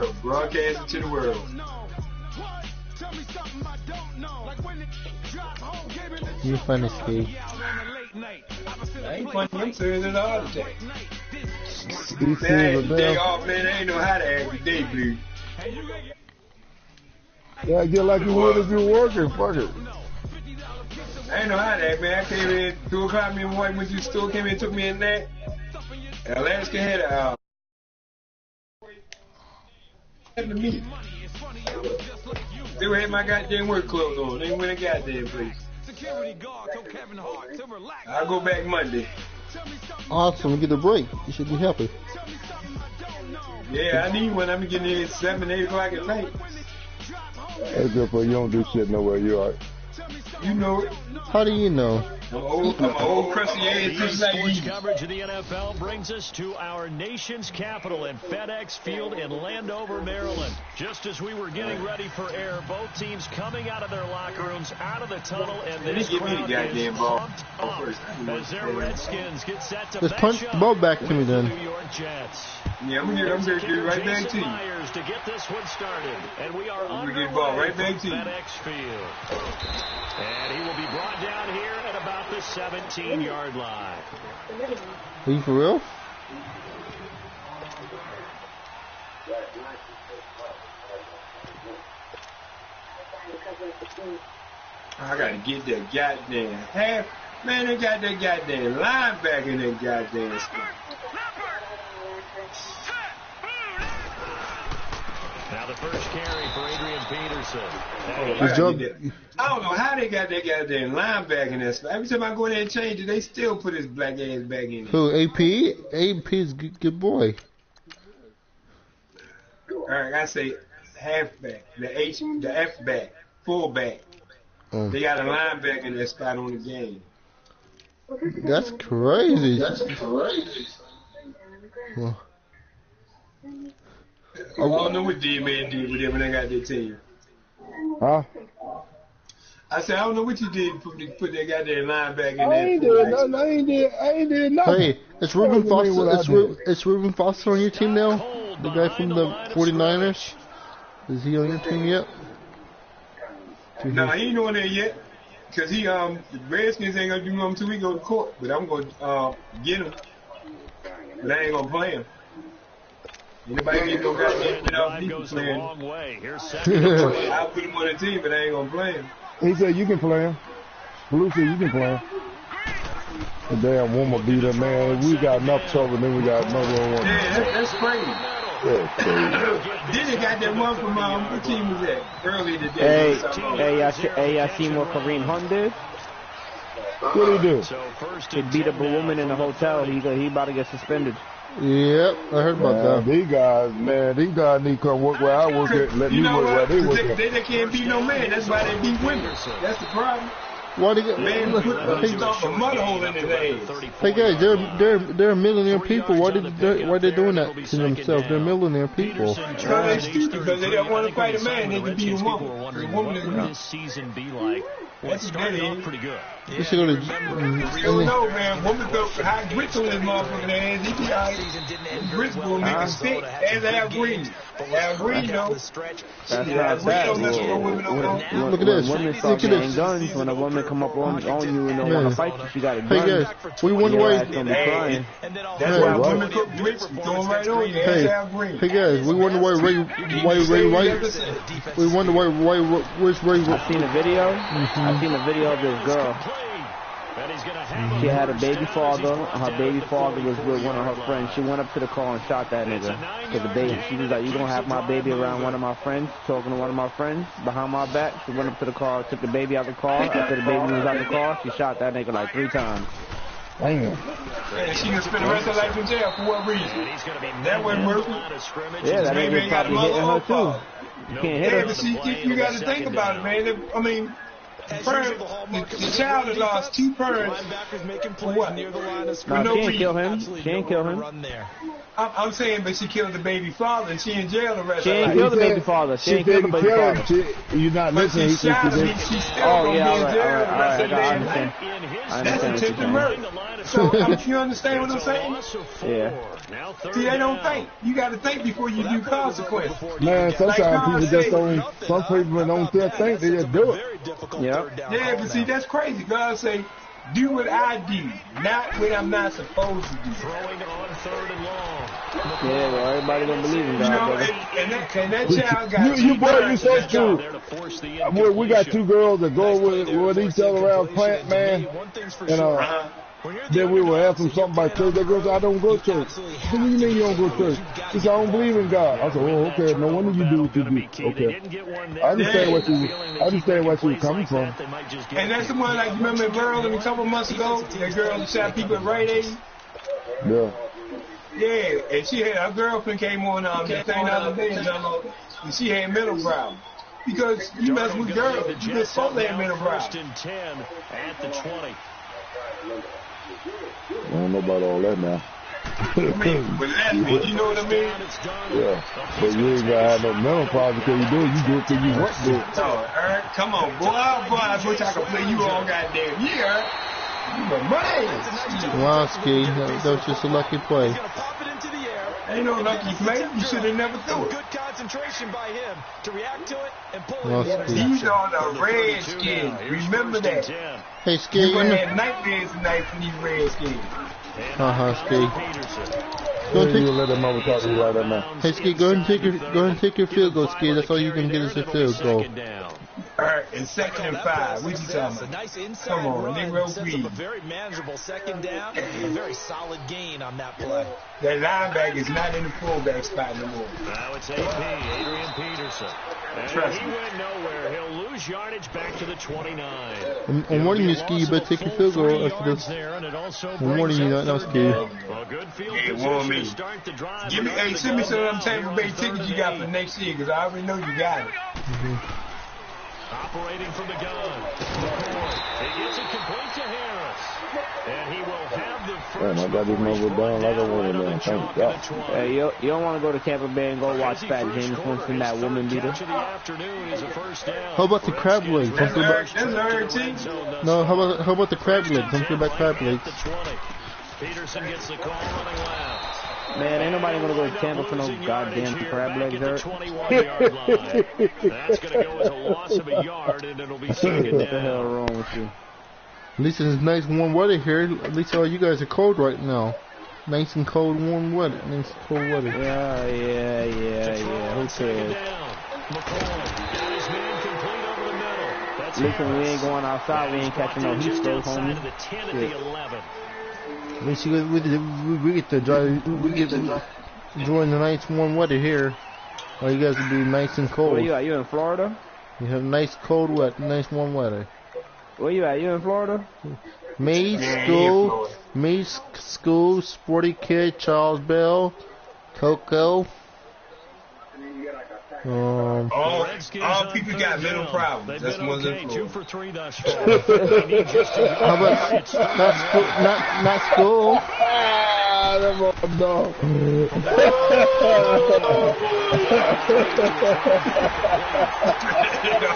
world. Broadcasting to the world. You funny, Steve. I ain't funny. I'm serious at all today. You serious, day off, man. I ain't know how to act today, Blue. Yeah, get like you would if you were working. Fuck it. I ain't know how to act, man. I came in 2 o'clock. Me and my wife went to the store, came in and took me a nap. Alaska had a to me. They had my goddamn work clothes on. They went a goddamn place. I'll go back Monday. Awesome, get a break. You should be happy. Yeah, I need one. I'm getting in at 7, 8 o'clock at night. That's good for you. Don't do shit nowhere. You alright? You know it. How do you know? I'm an old crusty ass just like Sports you. coverage of the NFL brings us to our nation's capital in FedEx Field in Landover, Maryland. Just as we were getting ready for air, both teams coming out of their locker rooms, out of the tunnel, and this crowd is pumped up as their Redskins get set to Just punch the ball back to me then. New York Jets. Yeah, I'm gonna get it right back to you. Myers to get this one started, and we are I'm gonna get the ball right back to you. FedEx Field. And he will be brought down here at about the 17-yard line. Are you for real? I gotta get that goddamn half. Man, they got that goddamn linebacker in that goddamn spot. Now the first carry for Adrian Peterson. I don't know how they got that goddamn linebacker in that spot. Every time I go in there and change it, they still put his black ass back in there. Who, AP? AP is good boy. Alright, I say halfback, the F back, fullback. They got a linebacker in that spot on the game. That's crazy. Well, I don't know what D-Man did with them when they got their team. Huh? I said, I don't know what you did put that goddamn linebacker in there. I ain't did nothing. I ain't did nothing. hey, it's Reuben Foster. It's Reuben Foster on your team now? The guy from the 49ers? Is he on your team yet? No, he ain't on there yet. Because the Redskins ain't going to do nothing until we go to court. But I'm going to get him. But I ain't going to play him. Anybody get no goddamn without me playing? I'll put him on the team, but I ain't going to play him. He said you can play him. Blue said you can play him. The damn woman beat him, man. We got enough trouble, then we got another one. Yeah, that's crazy. That's crazy. Then they got that one from, what team was that? Early today. Hey, I seen what Kareem Hunt did. What he do? He beat up a woman in a hotel. He about to get suspended. Yep, I heard about that. These guys need to come work where I work at. Let me work where they work at. They can't beat no man. That's why they beat women. That's the problem. Why they get man put a mud hole in his ass. Hey guys, they're millionaire people. Why they doing that to themselves? They're millionaire people. Because they're stupid. Because they don't want to fight a man. They can beat a woman. The woman is this season be like. Well, it started off pretty good. You should go to. We don't know, man. Woman go high grits on his motherfucking ass. He be out. Grits will make him sick. As Al Green. Al Green, though. That's not bad. Look at this. Women start getting guns when a woman come up on you and don't want to fight you. She got a gun. Hey guys, we wonder why. That's why women cook grits. Going right on you. As Al Green. Hey guys, we wonder why Ray White. We wonder where's Ray White. I seen a video. I seen a video of this girl. She had a baby father. Her baby father was with one of her friends. She went up to the car and shot that nigga. Cause the baby, she was like, "You gonna have my baby around one of my friends?" Talking to one of my friends behind my back. She went up to the car, took the baby out the car. After the baby was out the car, she shot that nigga like 3 times. Damn. And she gonna spend the rest of her life in jail for what reason? That wasn't working. Yeah, that nigga probably hitting her too. You can't hit her. But you gotta think about it, man. I mean, the child had lost 2 parents for what? No, she didn't kill him. She didn't kill him. I'm saying, but she killed the baby father, and she in jail the rest of her life. She didn't kill the baby father. She didn't kill the baby father. You're not listening. She shot him. She's still going to be in jail the rest of the day. That's attempted murder. So, you understand what I'm saying? Yeah. See, they don't think. You got to think before you do consequences. Man, sometimes people just don't. Some people don't think. They just do it. Yeah. Yeah, but see, that's crazy. God say, do what I do, not what I'm not supposed to do. Throwing on 3rd and long. Yeah, well, everybody don't believe in God. You know, and that child got you boy, you so true. We got 2 girls that go with each other around plant, man. And then we will ask them something about church. They go, I don't go to church. What do you mean you don't go to church? She said, I don't believe in God. I said, oh, okay. No wonder you do what you do. Okay. I understand where you coming from. And that's the one, like, you remember Maryland a couple months ago? That girl that shot people at Rite Aid? Yeah. Yeah, and she had, her girlfriend came on that thing the other day, and she had mental problems. Because you mess with girls, you just supposed to have mental problems. At the 20. I don't know about all that now. I mean, but that's me, you know what I mean? Yeah, but you ain't gonna have no mental problems because you do it till you want to do it. No, Eric, come on, boy, I wish I could play you all goddamn year. You the man. Wow, Ski, that was just a lucky play. Ain't no lucky play. You should have never threw it. Good concentration by him to react to it and pull Well, it. These are the Redskins. Remember that. Hey, Ski, You had nightmares tonight from these Redskins. Ski. Go You let them over talk to you like that now. Hey, Ski, go ahead and take your field goal, Ski. That's all you can get is a field goal. All right, and 2nd and 5. What you talking about? Nice inside Come on, run. Negro Sets up Breed. a very manageable 2nd down. A very solid gain on that play. That linebacker is not in the fullback spot no more. Now it's AP, Adrian Peterson. And Trust he me. went nowhere. He'll lose yardage back to the 29. I'm warning you, Ski. You better take your field goal after this. I'm warning you now, Ski. Well, good field Hey, position warn to me. start the drive. Give me, hey, send me some of them Tampa Bay tickets you got for next year, because I already know you got it. Operating from the gun. He gets it complete to Harris. And he will have the first. Man, I got this number down like I wanted, man. Thank God. Hey, you don't want to go to Tampa Bay and go watch Fat James Winston, that woman beater. How about the crab legs? That's Eric T. No, how about the crab legs? Don't forget about crab legs. Peterson gets the call running left. Man, ain't nobody gonna go to Tampa for no goddamn crab legs, Eric. That's gonna go as a loss of a yard, and it'll be 2nd down. What the hell wrong with you? At least it's nice warm weather here. At least all you guys are cold right now. Nice and cold, warm weather. Nice and cold weather. Yeah. Who cares? Listen, we ain't going outside. We ain't catching no heat stroke, homie. At least we get to enjoy the nice warm weather here. All you guys will be nice and cold. Where you at? You in Florida? You have nice cold wet, nice warm weather. Where you at? You in Florida? Mays School, Sporty Kid, Charles Bell, Coco. All people got mental problems. That's one of them. 2 for 3 thus far. How about not school? No.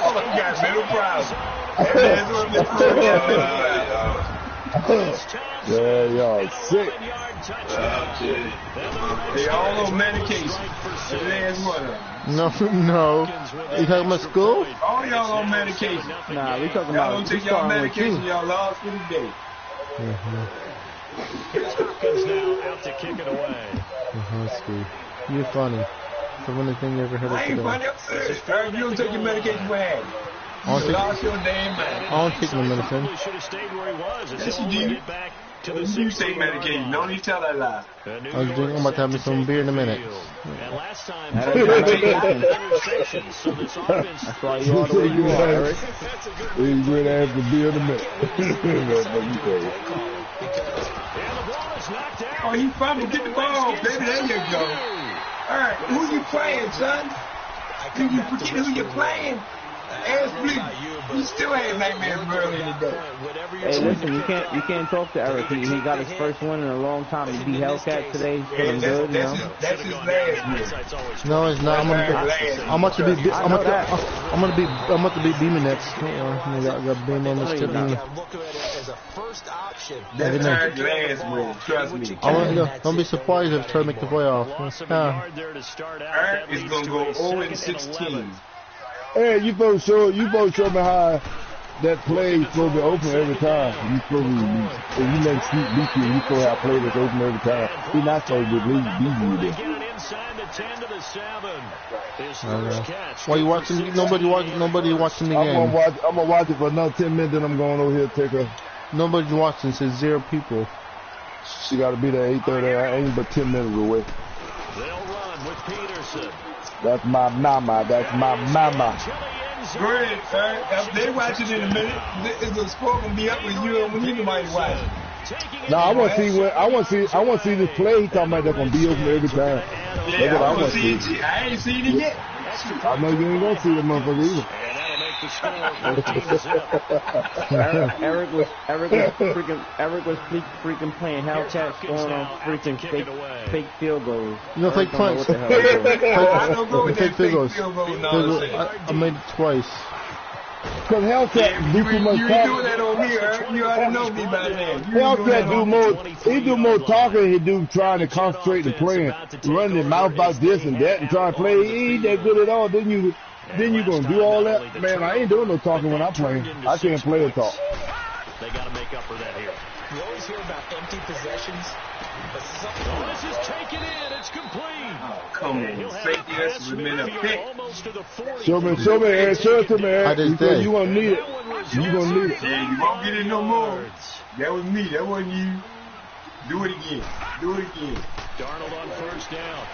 All of them got mental problems. Yeah, y'all sick. They all on medication. There's one of them. No. You talking about school? All y'all on medication. Nah, we talking Y'all about don't take y'all medication, y'all lost for the day. Hopkins now out to kick it away. You're funny. It's the funniest thing you ever heard of I ain't today. funny. You don't take your medication for half. You lost your damn mind. I don't take my medicine. Should have stayed where he was. Yes, you do. You take medication. Don't even tell that lie. I'm about to have me some beer in a minute. And last time, That's why you all the way you are, Eric. He's going to have to be in a minute. Oh, he fumbled. Get the ball, baby. There you go. All right, who you playing, son? You forget who you're playing? Ask Blue. He still ain't nightmare early today. Hey, listen, you can't talk to Eric. He got his first win in a long time. He beat Hellcat today. He's feeling good, you know. That's his last win. No, it's not. I'm about to beat Beamer next. I got Beamer on this tip. That's Eric's last win. Trust me. Don't be surprised if try to make the playoffs. Eric is gonna go 0-16. Hey, you both show me how that play is supposed to be open every time. You supposed to if you make Steve beat you, you supposed to have a play that's open every time. He's not supposed to beat you there. Why you watching? Nobody watching the game. I'm gonna watch it for another 10 minutes, then I'm going over here to take a. Nobody's watching. Says 0 people. She got to be there 8:30. I ain't but 10 minutes away. They'll run with Peterson. That's my mama. That's my mama. Go ahead, sir. If they watch it in a minute, the score gonna be up with you and when you might watch it. No, I want to see this play. He talking about that's gonna be open every time. Yeah, I want to see it. I ain't seen it yet. I know you ain't gonna see the motherfucker either. Eric was freaking playing Hellcat, scoring on freaking fake field goals. No, fake punts. I don't go with that fake field goal nonsense. I made it twice. Because Hellcat do too much talking. You do that on me, Eric. You already know me by now. Hellcat do more. He do more talking. He do trying to concentrate and playing, running his mouth about this and that and trying to play. He ain't that good at all. Then you gonna do all that? Man, I ain't doing no talking when I'm playing. I can't play or talk. They got to make up for that here. You always hear about empty possessions. This is taken in. It's complete. Oh, come on. Safety has been a pick. Show me, Eric. Show it to me, Eric. You gonna need it. You gonna need it. Yeah, you won't get it no more. That was me. That wasn't you. Do it again. Darnold on first down.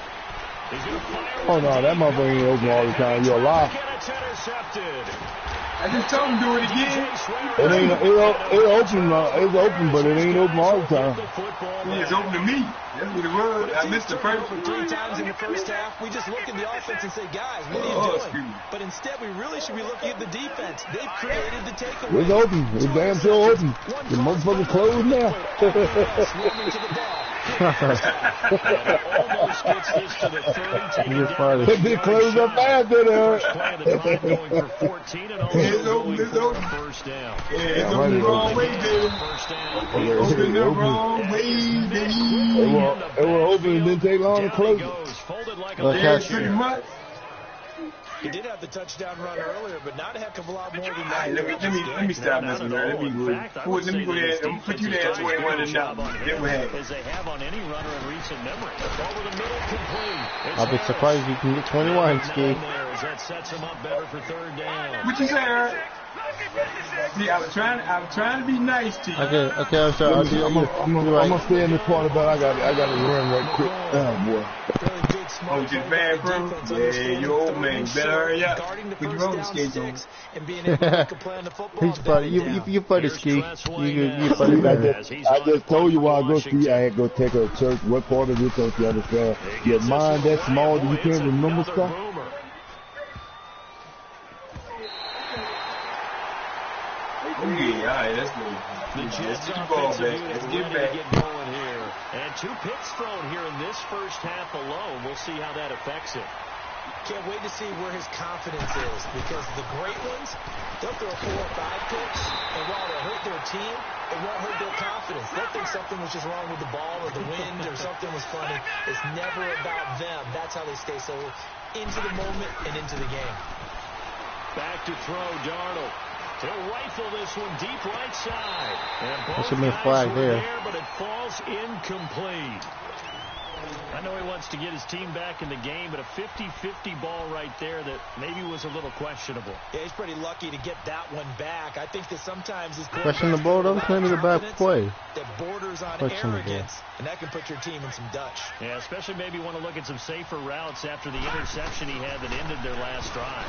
Oh no, that motherfucker ain't open all the time. You're a lie. I just told him do it again. It's open, but it ain't open all the time. Yeah, it's open to me. That's what it was. I missed the first one 3 times in the first half. We just look at the offense and say, guys, what are you doing? But instead, we really should be looking at the defense. They've created the takeaway. It's open. It's damn sure open. The motherfucker closed now. Swarming to the ball. Almost gets this to the 30. You're fired. They closed up fast, didn't it? It's open. First down. Yeah, it's open the wrong way, baby. Open the wrong way, baby. It was open and didn't take long to close it. Yeah, pretty much. He did have the touchdown run earlier, but not a heck of a lot more than that. Let me stop messing around. Let me go there. I'm gonna put you there at 21 and now. Then we have. As they have on any runner in recent memory. Over the middle, complete. I'll be surprised if you can get 21, Ski. That sets him up better for third down. What you say, Eric? See, I was trying to be nice to you. Okay, I'm sorry. I'm gonna stay in this part about I got to run right quick. Oh boy. Oh, to the bathroom? Yeah, you old man. Better hurry up. Put your roller skates on. He's funny. You funny, Ski. You funny, man. I just told you while I go ski, I had to go take her to church. What part of this don't you understand? Your mind that small that you can't remember stuff? Yeah, all right, let's go. Let's get the ball back. Let's get back. And 2 picks thrown here in this first half alone. We'll see how that affects it. Can't wait to see where his confidence is, because the great ones, they'll throw 4 or 5 picks, and while they'll hurt their team, it won't hurt their confidence. They'll think something was just wrong with the ball or the wind or something was funny. It's never about them. That's how they stay so into the moment and into the game. Back to throw, Darnold. He'll rifle this one deep right side. There should be a flag there. But it falls incomplete. I know he wants to get his team back in the game, but a 50-50 ball right there that maybe was a little questionable. Yeah, he's pretty lucky to get that one back. I think that sometimes his questionable. That was maybe the bad play. That borders on arrogance, and that can put your team in some Dutch. Yeah, especially maybe want to look at some safer routes after the interception he had that ended their last drive.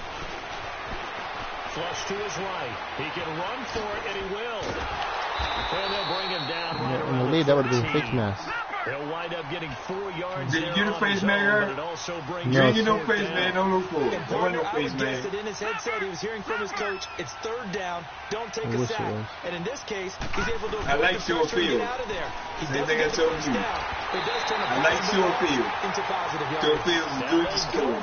Flush to his right. He can run for it, and he will. And they'll bring him down. In the lead, that would have been a face mask. He'll wind up getting 4 yards. Did you get a face maker? You ain't get no face man. Don't look for it. There wasn't no face man. In his headset, he was hearing from his coach, it's 3rd down. Don't take a sack. And in this case, he's able to I like Short Field. Same thing I told you. I like Short Field. Short Field is good to score.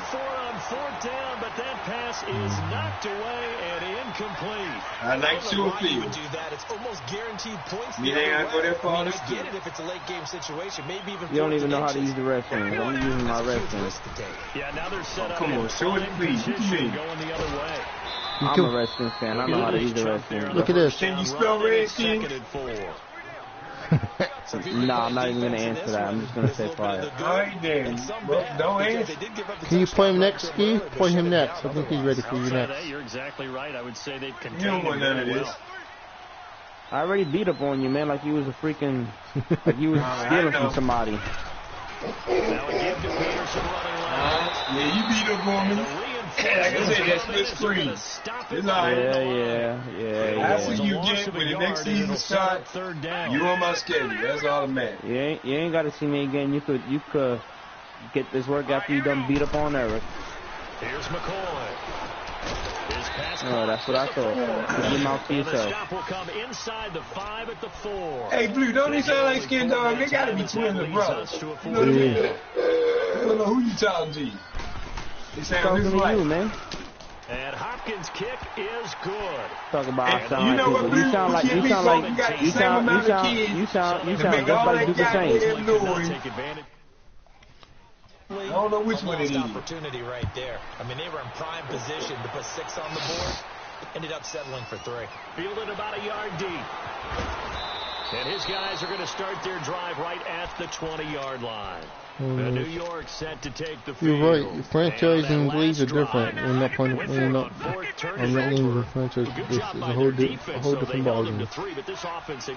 4th down, but that pass is knocked away and incomplete. I like Short Field. Do that. It's almost guaranteed points. You ain't got to go that far. I get it if it's a late game situation. Maybe even you don't even know how to use the rest hand. I'm using my rest hand. Yeah, now they're set up. Come on, show it, please. What you mean? Going the other way. I'm a Redskins fan. I know how to use the rest hand. Look at this. Can you spell Redskins? No, I'm not even going to answer that. I'm just going to say fire. All right, then. Don't answer. Can you play him next, Steve? Play him next. I think he's ready for you next. You're exactly right. I would say they've contained You don't want none of this. I already beat up on you, man, like you was a freaking, like you was stealing from somebody. Now a give to Peterson running left. Yeah, you beat up on me. Like I said, that's split screen. It's all right. Yeah. After you get when the next season starts, you on my schedule. That's all that matters. You ain't got to see me again. You could get this work after you done beat up on Eric. Here's McCoy. Oh, that's what I thought. Get your mouth to yourself. The stop will come inside the 5 at the 4. Hey, Blue, don't they sound like Skin Dog? They got to be twins or brothers. You know what I mean? I don't know who you talking to. They sound just like you, man. And Hopkins' kick is good. Talk about you know what, Blue? You sound just like Duke Saints. I don't know which one it is. Opportunity right there. I mean, they were in prime position to put 6 on the board. Ended up settling for 3. Fielded about a yard deep. And his guys are going to start their drive right at the 20-yard line. The New York set to take the field. You're right. Franchise and leagues are different. We're not playing. We're not. I'm not leaving the franchise. This is a whole different ballgame.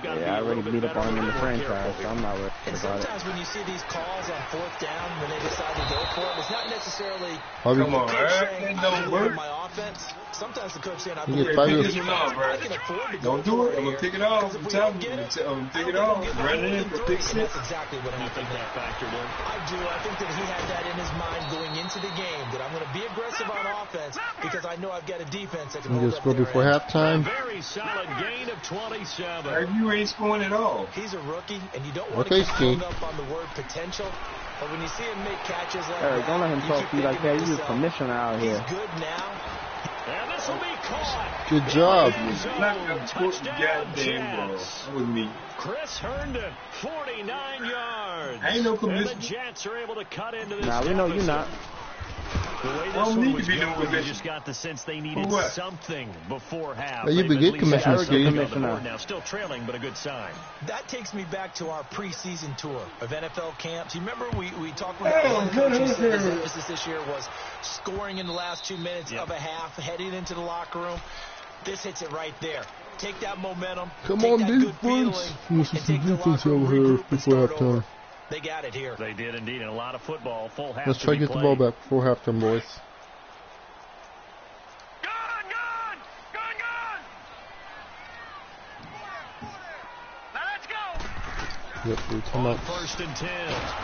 Yeah, I already beat up on him in the franchise, so I'm not worried about it. Sometimes when you see these calls on 4th down, when they decide to go for it, it's not necessarily. Come on, Eric. Don't work. My offense. Sometimes the coach saying, I can afford to. Don't do it. I'm gonna pick it off. I'm telling you. I'm gonna pick it off. Run it in for pick 6. That's exactly what I think that factored in. I do. I think that he had that in his mind going into the game, that I'm going to be aggressive on offense because I know I've got a defense that can hold just go before halftime. Very solid gain of 27. You ain't scoring at all. He's a rookie, and you don't want to get hung up on the word potential. But when you see him make catches like Eric, don't let him talk to you like that. He's a commissioner out here. He's good now. And this will be caught. Good job. Goddamn ball. That was me. Chris Herndon, 49 yards. I ain't no commissioner. And the Jets are able to cut into this. Nah, we know you're not. The way this one was going, you just got the sense they needed something before half. Well, you be good, Commissioner Steve. Now still trailing, but a good sign. That takes me back to our preseason tour of NFL camps. You remember we talked about coaches said his emphasis this year was scoring in the last 2 minutes of a half, heading into the locker room. This hits it right there. Take that momentum. Come on, defense. This is the defense over here before halftime. They got it here. They did indeed, and a lot of football. Full half. Let's try to get the ball back before halftime, boys. Gone! Now let's go. Yep, we come up. 1st and 10.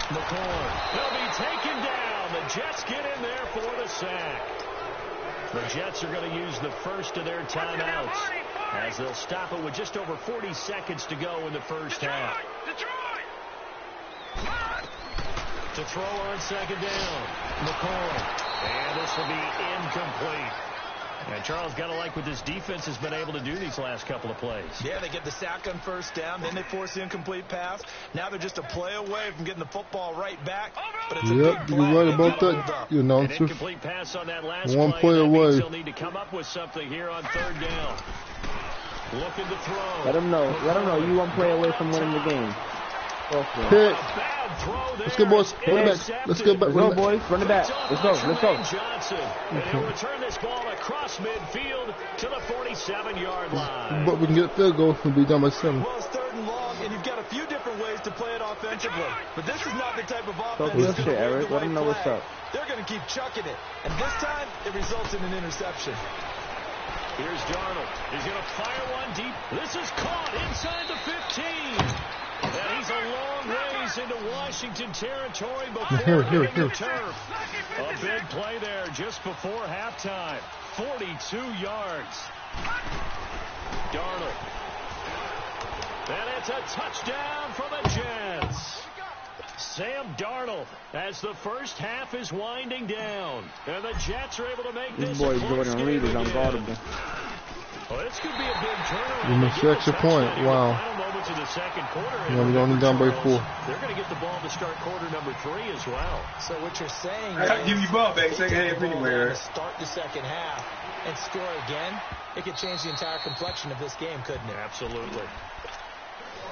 McCoy. They'll be taken down. The Jets get in there for the sack. The Jets are going to use the first of their timeouts as they'll stop it with just over 40 seconds to go in the first half. To throw on 2nd down. McCoy. And this will be incomplete. And Charles, got to like what this defense has been able to do these last couple of plays. Yeah, they get the sack on 1st down, then they force the incomplete pass. Now they're just a play away from getting the football right back. But it's you're right about that, you announcer. Incomplete pass on that last one play away. They'll need to come up with something here on 3rd down. Looking to throw. Let them know you one play away from winning the game. Pick. Let's go, boys. Run it back. Let's go back. Let's go, boys. Run it back. Let's go. Johnson. And he'll return this ball across midfield to the 47-yard line. But we can get a field goal. We'll be done by 7. Well, it's 3rd and long, and you've got a few different ways to play it offensively. But this is not the type of offense. Talk real shit, Eric. Let them know what's up. They're going to keep chucking it. And this time, it results in an interception. Here's Darnold. He's going to fire one deep. This is caught inside the 15. And he's a long ways He's into Washington territory before hitting the turf. A big play there just before halftime. 42 yards. Darnold. And it's a touchdown for the Jets. Sam Darnold as the first half is winding down. And the Jets are able to make this boy Jordan Reed is unguardable. Well, this could be a big turnover. You missed the extra point. Wow. Yeah, we're only down by 4. They're going to get the ball to start quarter number 3 as well. So what you're saying I gotta give you ball back second half anywhere. Start the second half and score again. It could change the entire complexion of this game, couldn't it? Absolutely.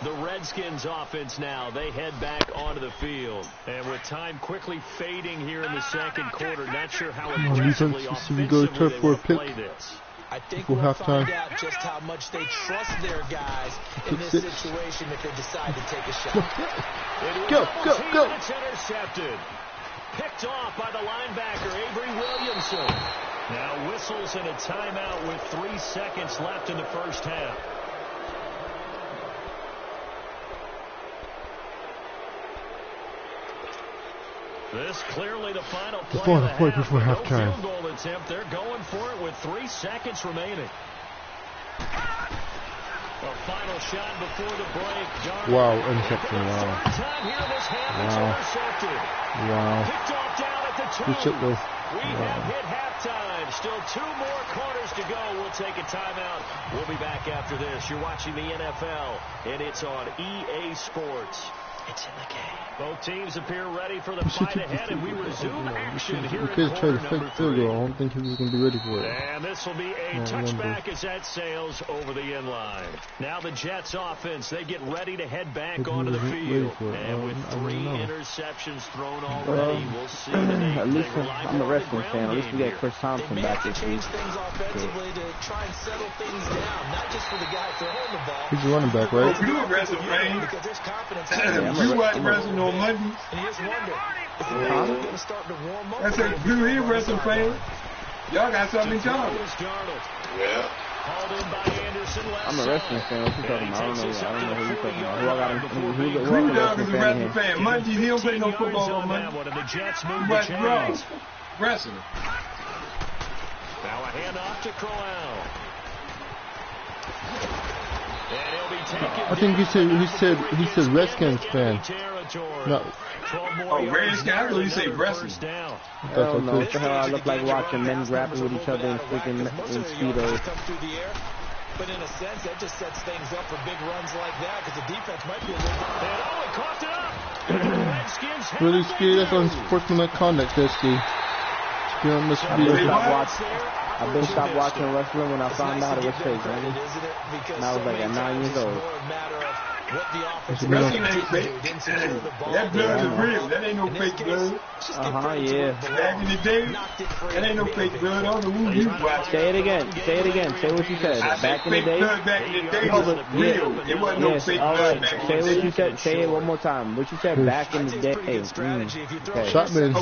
The Redskins offense now, they head back onto the field. And with time quickly fading here in the second quarter, not sure how aggressively offensively they will play this. I think we'll find out just how much they trust their guys in this situation if they decide to take a shot. Go. It's intercepted. Picked off by the linebacker, Avery Williamson. Now whistles and a timeout with 3 seconds left in the first half. This clearly the final play of the half. Before halftime. No field goal attempt. They're going for it with 3 seconds remaining. A final shot before the break. Darnold. Wow, interception. Wow. Time here this half intercepted. Wow. Picked off down at the 2. We have hit halftime. Still 2 more quarters to go. We'll take a timeout. We'll be back after this. You're watching the NFL, and it's on EA Sports. It's in the game. Both teams appear ready for the fight ahead, and we resume action here in quarter number 3. I don't think he was going to be ready for it. And this will be a touchback as that sails over the end line. Now the Jets offense, they get ready to head back onto the field. And with 3 interceptions thrown already, we'll see at least I'm a wrestling fan. At least we got Chris Thompson back this week. Change things offensively to try and settle things down, not just for the guy throwing the ball. He's a running back, right? You a wrestling fan. Because there's confidence. You watch wrestling on Monday. And you just wonder if the guys are going to start to warm up. I said, Blue Hill wrestling fan. Y'all got something in common. Yeah. I'm a wrestling fan. What you talking about? I don't know who you're talking about. Who I got? Blue Dog is a wrestling fan. Monday, he don't play no football on Monday. He watch Raw. Wrestling. Now a handoff to Crowell. I think he said Redskins fan. No. Oh, Redskins? I thought you say wrestling. I don't know what the hell I look like watching men grappling with each other in freaking Speedos. But in a sense, that just sets things up for big runs like that because the defense might be a little bit. And oh, it caught it up. Redskins Really, Ski? That's unsportsmanlike conduct, there, Ski. Ski on the Speedo. I've been stopped watching wrestling when I found out it was fake, man. And I was like at 9 years old. Wrestling ain't fake. That blood is real. That ain't no fake blood. Yeah. Back in the day, that ain't no fake blood. I don't know who you watch. Say it again. Say it again. Say what you said. Back in the day. Back in the day was real. It wasn't no fake blood back in the day. Say what you said. Say it one more time. What you said back in the day. Shotman.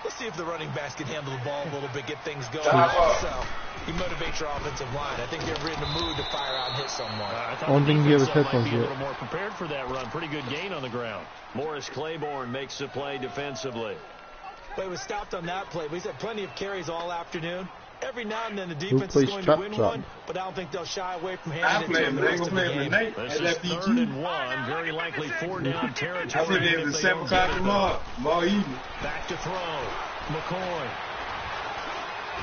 Let's see if the running backs can handle the ball a little bit, get things going. So you motivate your offensive line. I think they're in the mood to fire out and hit someone. I don't think he has headphones yet. A little more prepared for that run. Pretty good gain on the ground. Morris Claiborne makes the play defensively. But it was stopped on that play. He's had plenty of carries all afternoon. Every now and then the defense is going to win one, but I don't think they'll shy away from handing it to the rest of the game. This is 3rd and 1, very likely 4 down territory. I put it at 7 o'clock tomorrow evening. Back to throw. McCoy.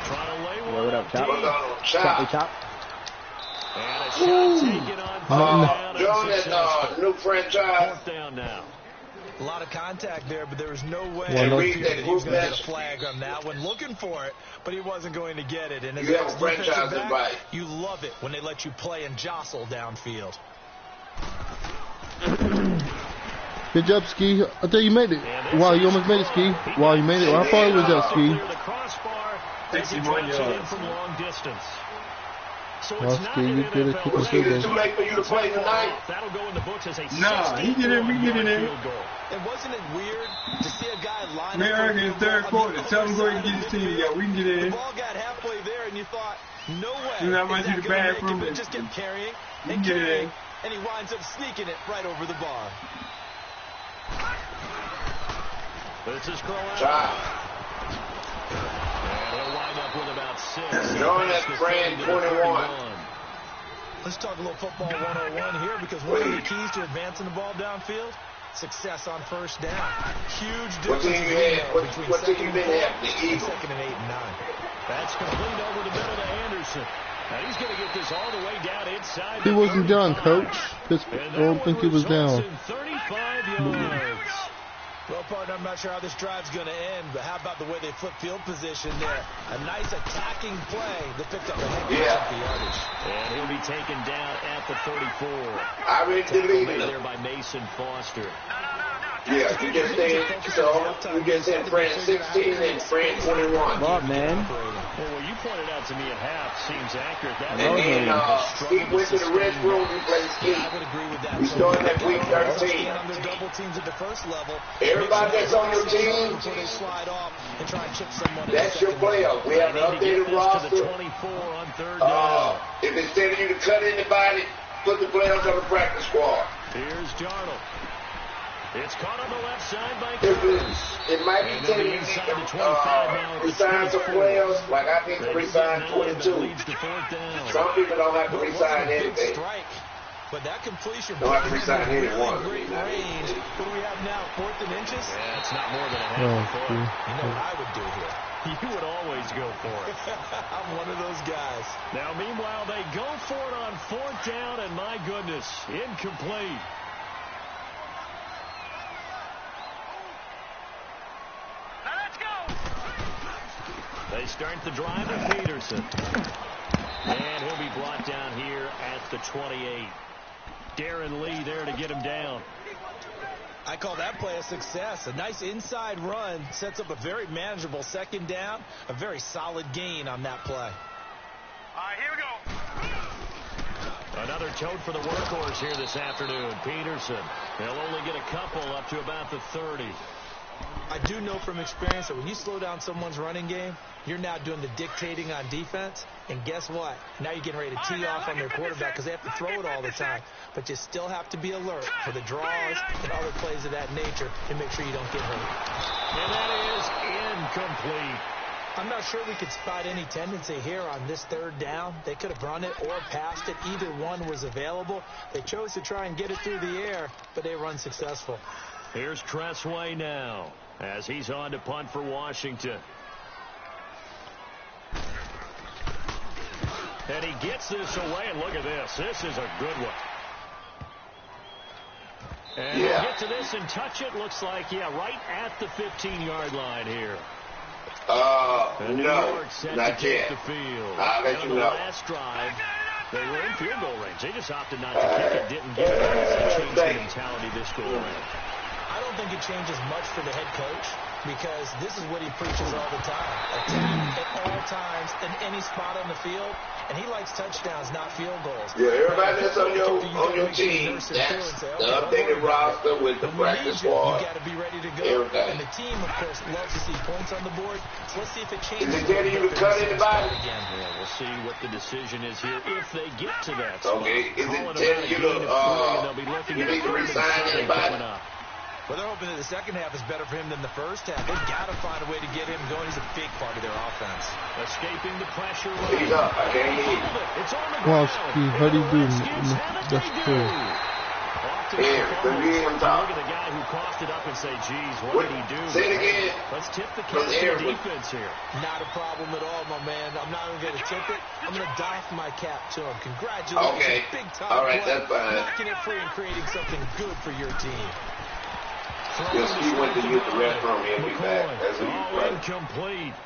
Trying to lay one. What up, Chop? Chop. And a shot taken on Join new franchise. 4th down now. A lot of contact there, but there was no way that he was going to get a flag on that one. Looking for it, but he wasn't going to get it. And as you have a franchise invite. You love it when they let you play and jostle downfield. Good job, Ski. I thought you made it. Wow, you almost made it, Ski. Wow, you made it. How far was that, Ski? 61 yards. From long distance. So well, Ski, you did it. Was it too late for you to play tonight? That'll go in the books as a he did it. We get it in. And wasn't it weird to see a guy line up in the 3rd quarter? Tell him go ahead and get his team together. We can get it in. The ball got halfway there, and you thought, no way. You know, I went to the bathroom. Just kept carrying and carrying. and he winds up sneaking it right over the bar. This is Crowell. And he'll wind up with about 6. Join that friend 21. Let's talk a little football 101 here, because one of the keys to advancing the ball downfield, success on first down. Huge difference between second and 4 and second and 8 and 9. That's complete over the middle to Anderson. Now he's going to get this all the way down inside. He wasn't down, Coach. I don't think he was down. 35 yards. Well, partner, I'm not sure how this drive's going to end, but how about the way they flip field position there? A nice attacking play that picked up a heavy chunk of yardage. And he'll be taken down at the 34. I already deleted there by Mason Foster. Yeah, you just said friend 16 and friend 21. What, man? Well, what you pointed out to me at half seems accurate. That And then he went to the restroom and played ski. I would agree with that. We started at week 13. On their double teams at the first level. Everybody that's on your team, before they slide off and try and chip someone. that's your playoff. We have an updated roster. To the 24 on third down. If it's telling you to cut anybody, put the players on the practice squad. Here's Darnold. It's caught on the left side by Curtis. It might be telling you to resign some players, like I need to resign 22. Some people don't have to resign anything. But that completion don't have to resign anyone. Great range. What do we have now? 4th and inches? Yeah, it's not more than a half a foot. You know what I would do here? You would always go for it. I'm one of those guys. Now, meanwhile, they go for it on 4th down, and my goodness, incomplete. They start the drive with Peterson. And he'll be brought down here at the 28. Darren Lee there to get him down. I call that play a success. A nice inside run sets up a very manageable second down. A very solid gain on that play. All right, here we go. Another tote for the workhorse here this afternoon. Peterson. They'll only get a couple up to about the 30. I do know from experience that when you slow down someone's running game, you're now doing the dictating on defense. And guess what? Now you're getting ready to tee off on their quarterback because they have to throw it all the time. But you still have to be alert for the draws and other plays of that nature to make sure you don't get hurt. And that is incomplete. I'm not sure we could spot any tendency here on this third down. They could have run it or passed it. Either one was available. They chose to try and get it through the air, but they were unsuccessful. Here's Cressway now as he's on to punt for Washington. And he gets this away, and look at this. This is a good one. And we'll get to this and touch it. Looks like, right at the 15-yard line here. No, not yet. The field. I'll let you know. Last drive, they were in field goal range. They just opted not to kick it. Didn't get it. Change the mentality this goal around. I don't think it changes much for the head coach because this is what he preaches all the time. Attack at all times in any spot on the field. And he likes touchdowns, not field goals. Yeah, everybody that's on your team, that's the updated roster with the practice squad. You got to be ready to go. Everything. And the team, of course, loves to see points on the board. So let's see if it changes. Is it telling you to cut anybody? Yeah, we'll see what the decision is here if they get to that. Okay, is it telling you to you need to resign anybody? Well, they're hoping that the second half is better for him than the first half. They've got to find a way to get him going. He's a big part of their offense. Escaping the pressure. He's up. I can't hear you. It's on the ground. How do you do? That's cool. Yeah, let me hear him talk. Look at the guy who coughed it up and say, geez, what did he do? Say it again. Let's tip the cap to the defense here. Not a problem at all, my man. I'm not even going to tip it. I'm going to doff my cap to him. Congratulations. Okay. Big time all right, play. that's fine. Knocking it free and creating something good for your team. Yes, he went to use the restroom. He'll be back. That's what he's right. Incomplete.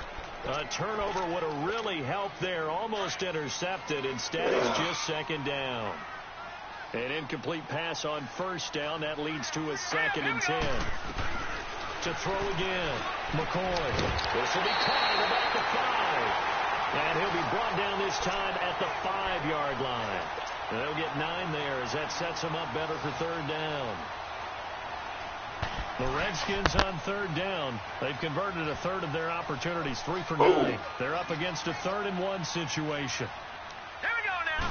A turnover would have really helped there. Almost intercepted. Instead, it's just second down. An incomplete pass on first down. That leads to a 2nd and 10. To throw again. McCoy. This will be caught at about the 5. And he'll be brought down this time at the 5-yard line. They'll get 9 there as that sets them up better for third down. The Redskins on third down. They've converted a third of their opportunities, 3 for 9. They're up against a 3rd and 1 situation. Here we go now.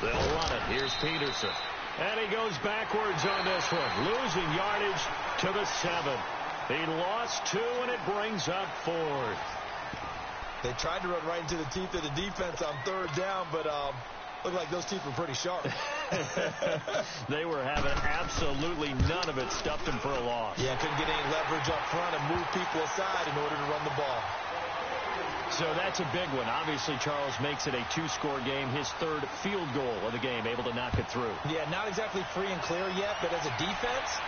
They'll run it. Here's Peterson. And he goes backwards on this one, losing yardage to the 7. He lost 2, and it brings up 4th. They tried to run right into the teeth of the defense on 3rd down, but looked like those teeth were pretty sharp. They were having absolutely none of it. Stuffed him for a loss. Yeah, couldn't get any leverage up front and move people aside in order to run the ball. So that's a big one. Obviously, Charles makes it a 2-score game. His 3rd field goal of the game, able to knock it through. Yeah, not exactly free and clear yet, but as a defense,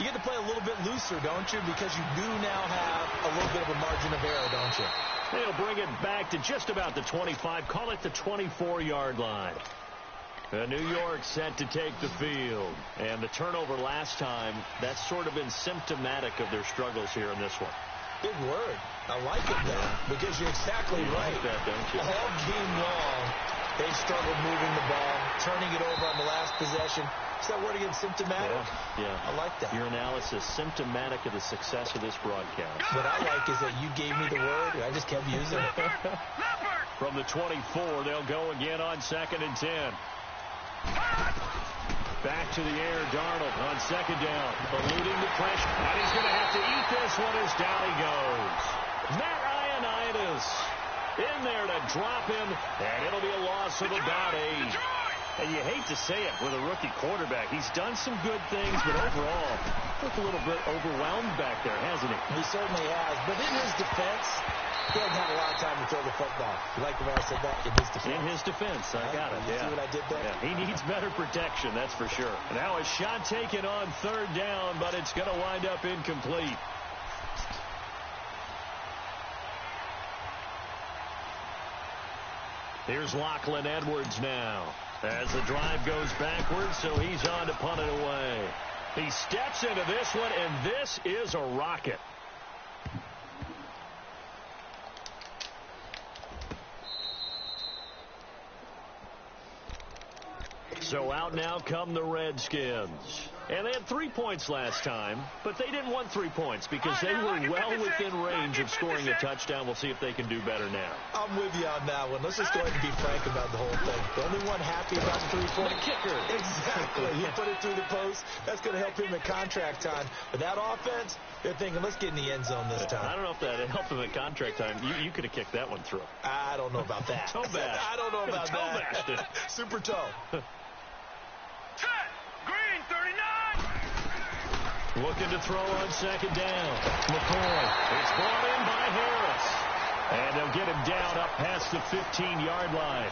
you get to play a little bit looser, don't you? Because you do now have a little bit of a margin of error, don't you? They'll bring it back to just about the 25. Call it the 24-yard line. New York set to take the field. And the turnover last time, that's sort of been symptomatic of their struggles here in this one. Big word. I like it, though, because you're exactly right. Like that, don't you? All game long, they've struggled moving the ball, turning it over on the last possession. Is that word again, symptomatic? Yeah. I like that. Your analysis, symptomatic of the success of this broadcast. What I like is that you gave me the word, and I just kept using it. From the 24, they'll go again on 2nd and 10. Back to the air, Darnold on 2nd down, eluding the pressure. And he's going to have to eat this one as down he goes. Matt Ioannidis in there to drop him, and it'll be a loss of about 8. And you hate to say it with a rookie quarterback. He's done some good things, but overall, looked a little bit overwhelmed back there, hasn't he? He certainly has. But in his defense, he doesn't have a lot of time to throw the football. You like the way I said that? In his defense. In his defense. I got it. You see what I did there? Yeah, he needs better protection, that's for sure. Now a shot taken on 3rd down, but it's going to wind up incomplete. Here's Lachlan Edwards now. As the drive goes backwards, so he's on to punt it away. He steps into this one, and this is a rocket. So out now come the Redskins. And they had 3 points last time, but they didn't want 3 points because they were well within range of scoring a touchdown. We'll see if they can do better now. I'm with you on that one. Let's just go ahead and be frank about the whole thing. The only one happy about the 3-point kicker. Exactly. He put it through the post. That's going to help him at contract time. But that offense, they're thinking, let's get in the end zone this time. I don't know if that helped him at contract time. You could have kicked that one through. I don't know about that. Toe bash. I don't know about that. Toe bashed it. Super toe. Green, 39. Looking to throw on 2nd down. McCoy. It's brought in by Harris. And they'll get him down up past the 15-yard line.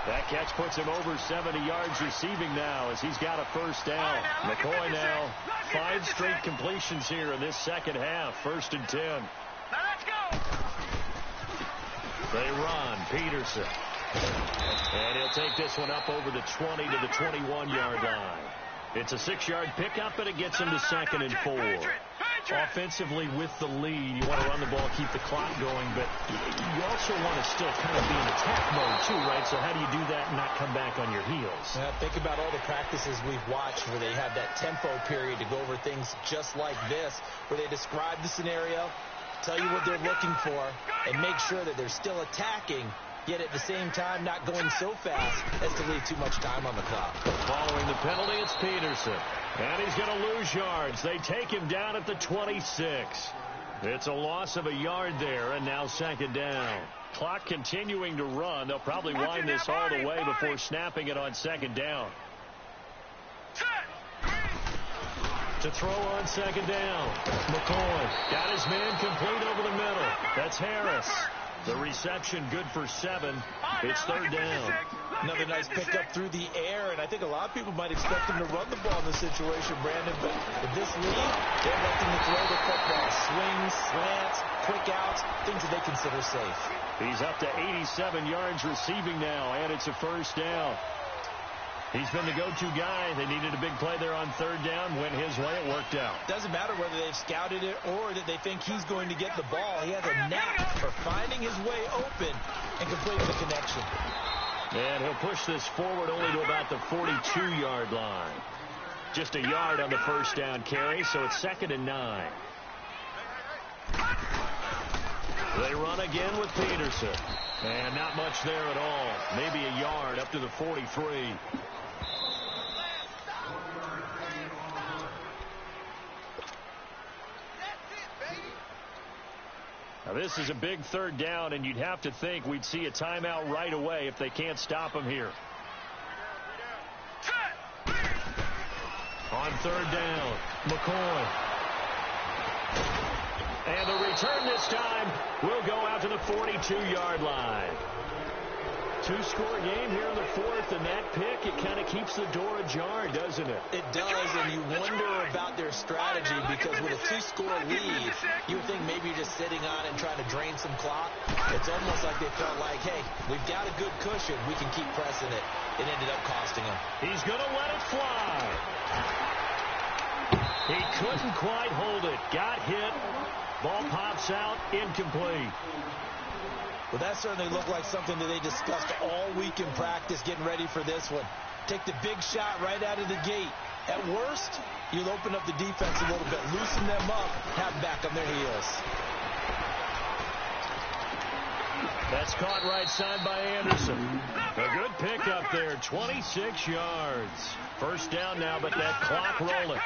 That catch puts him over 70 yards receiving now as he's got a 1st down. McCoy now 5 straight completions here in this second half. 1st and 10. Now let's go. They run. Peterson. And he'll take this one up over the 20 to the 21-yard line. It's a 6-yard pickup, and it gets him to 2nd and 4. Offensively with the lead, you want to run the ball, keep the clock going, but you also want to still kind of be in attack mode too, right? So how do you do that and not come back on your heels? Yeah, think about all the practices we've watched where they have that tempo period to go over things just like this, where they describe the scenario, tell you what they're looking for, and make sure that they're still attacking, yet at the same time not going so fast as to leave too much time on the clock. Following the penalty, it's Peterson. And he's going to lose yards. They take him down at the 26. It's a loss of a yard there, and now 2nd down. Clock continuing to run. They'll probably wind this all the way before snapping it on 2nd down. To throw on 2nd down. McCoy got his man complete over the middle. That's Harris. The reception good for 7. It's 3rd down. Another nice pickup through the air, and I think a lot of people might expect him to run the ball in this situation, Brandon, but with this lead, they're electing to throw the football. Swings, slants, quick outs, things that they consider safe. He's up to 87 yards receiving now, and it's a 1st down. He's been the go-to guy. They needed a big play there on 3rd down. Went his way. It worked out. Doesn't matter whether they've scouted it or that they think he's going to get the ball. He has a knack for finding his way open and completing the connection. And he'll push this forward only to about the 42-yard line. Just a yard on the 1st down carry, so it's 2nd and 9. They run again with Peterson. And not much there at all. Maybe a yard up to the 43. Now this is a big third down, and you'd have to think we'd see a timeout right away if they can't stop him here. On third down, McCoy. And the return this time will go out to the 42-yard line. Two-score game here in the fourth, and that pick, it kind of keeps the door ajar, doesn't it? It does, and you wonder about their strategy, because with a two-score lead, you would think maybe you're just sitting on it and trying to drain some clock. It's almost like they felt like, hey, we've got a good cushion. We can keep pressing it. It ended up costing them. He's going to let it fly. He couldn't quite hold it. Got hit. Ball pops out. Incomplete. Well, that certainly looked like something that they discussed all week in practice getting ready for this one. Take the big shot right out of the gate. At worst, you'll open up the defense a little bit, loosen them up, have them back on their heels. That's caught right side by Anderson. A good pick up there, 26 yards. First down now, but that clock rolling.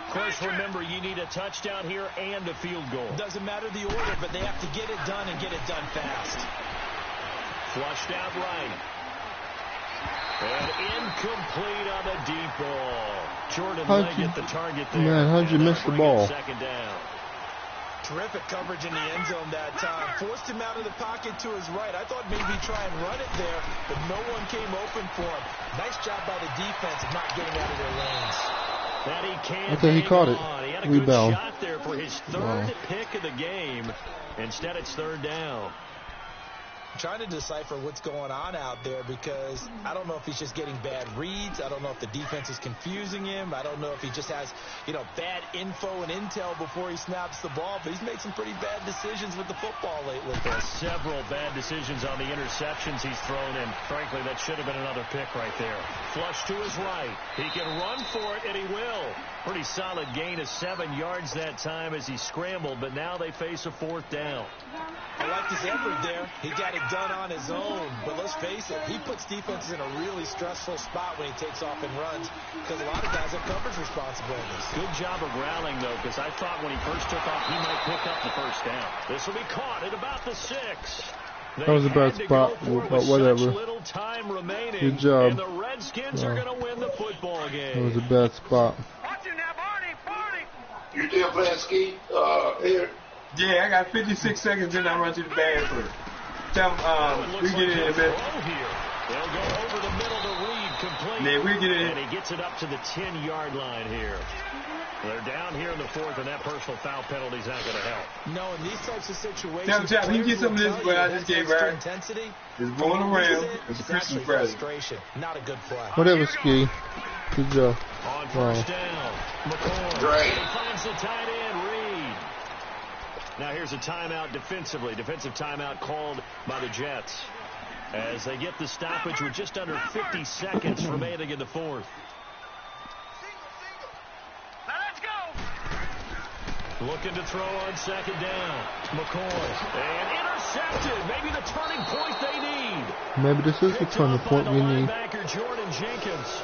Of course, remember, you need a touchdown here and a field goal. Doesn't matter the order, but they have to get it done and get it done fast. Flushed out right. And incomplete on the deep ball. Jordan Leggett, the target there. Man, how'd you miss the ball? Second down. Terrific coverage in the end zone that time. Forced him out of the pocket to his right. I thought maybe try and run it there, but no one came open for him. Nice job by the defense of not getting out of their lanes. That he can't. I think he caught it. He had a Rebound. good shot there for his third pick of the game. Instead, it's third down. I'm trying to decipher what's going on out there, because I don't know if he's just getting bad reads. I don't know if the defense is confusing him. I don't know if he just has, bad info and intel before he snaps the ball. But he's made some pretty bad decisions with the football lately. There's several bad decisions on the interceptions he's thrown, and frankly, that should have been another pick right there. Flush to his right. He can run for it, and he will. Pretty solid gain of 7 yards that time as he scrambled, but now they face a fourth down. I like his effort there. He got it done on his own. But let's face it, he puts defenses in a really stressful spot when he takes off and runs, because a lot of guys have coverage responsibilities. Good job of rallying, though, because I thought when he first took off, he might pick up the first down. This will be caught at about the 6. That was a bad spot, but whatever. Good job. And the Redskins are going to win the football game. That was a bad spot. You still playing ski here? Yeah, I got 56 seconds and I run to the bathroom. Tell them, we get it in a bit. They'll go over the middle to Reed, complete. Yeah, we get it. And he gets it up to the 10-yard line here. They're down here in the fourth, and that personal foul penalty is not going to help. No, in these types of situations, Tell him, you can get some of this, but I just gave her. Intensity. It's going around. It's a Christmas present. Not a good play. Whatever, Ski. Good job. On first down, McCoy. Great. He finds the tight end, Reed. Now here's a timeout defensively. Defensive timeout called by the Jets as they get the stoppage with just under 50 seconds remaining in the fourth. Let's go. Looking to throw on second down. McCoy. And intercepted. Maybe the turning point they need. Maybe this is the turning point we need. Linebacker Jordan Jenkins.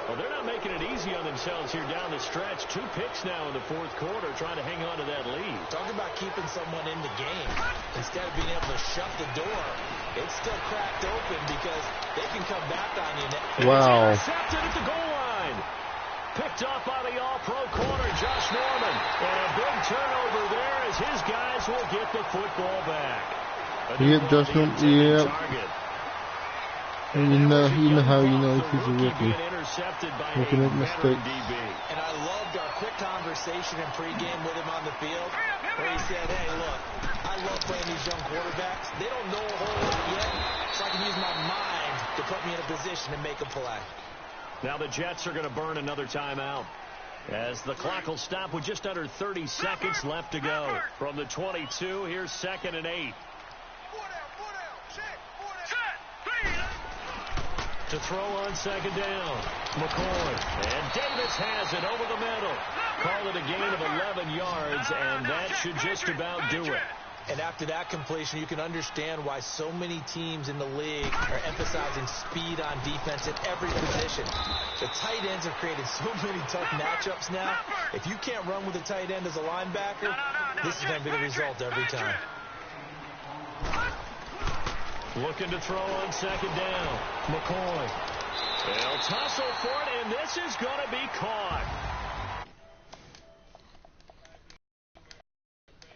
Well, they're not making it easy on themselves here down the stretch. 2 picks now in the fourth quarter, trying to hang on to that lead. Talk about keeping someone in the game. Instead of being able to shut the door, it's still cracked open because they can come back on you. Wow. Intercepted at the goal line. Picked off by the all-pro corner, Josh Norman. And a big turnover there as his guys will get the football back. Yep, Josh Norman, yep. And you know how you know he's a rookie. Making up mistakes. And I loved our quick conversation in pregame with him on the field, where he said, hey, look, I love playing these young quarterbacks. They don't know a whole lot yet, so I can use my mind to put me in a position to make a play. Now the Jets are going to burn another timeout as the clock will stop with just under 30 seconds left to go. From the 22, here's 2nd and 8. To throw on second down, McCoy. And Davis has it over the middle. Call it a gain of 11 yards, and that should just about do it. And after that completion, you can understand why so many teams in the league are emphasizing speed on defense at every position. The tight ends have created so many tough matchups now. If you can't run with a tight end as a linebacker, this is going to be the result every time. Looking to throw on second down. McCoy. They'll tussle for it, and this is going to be caught.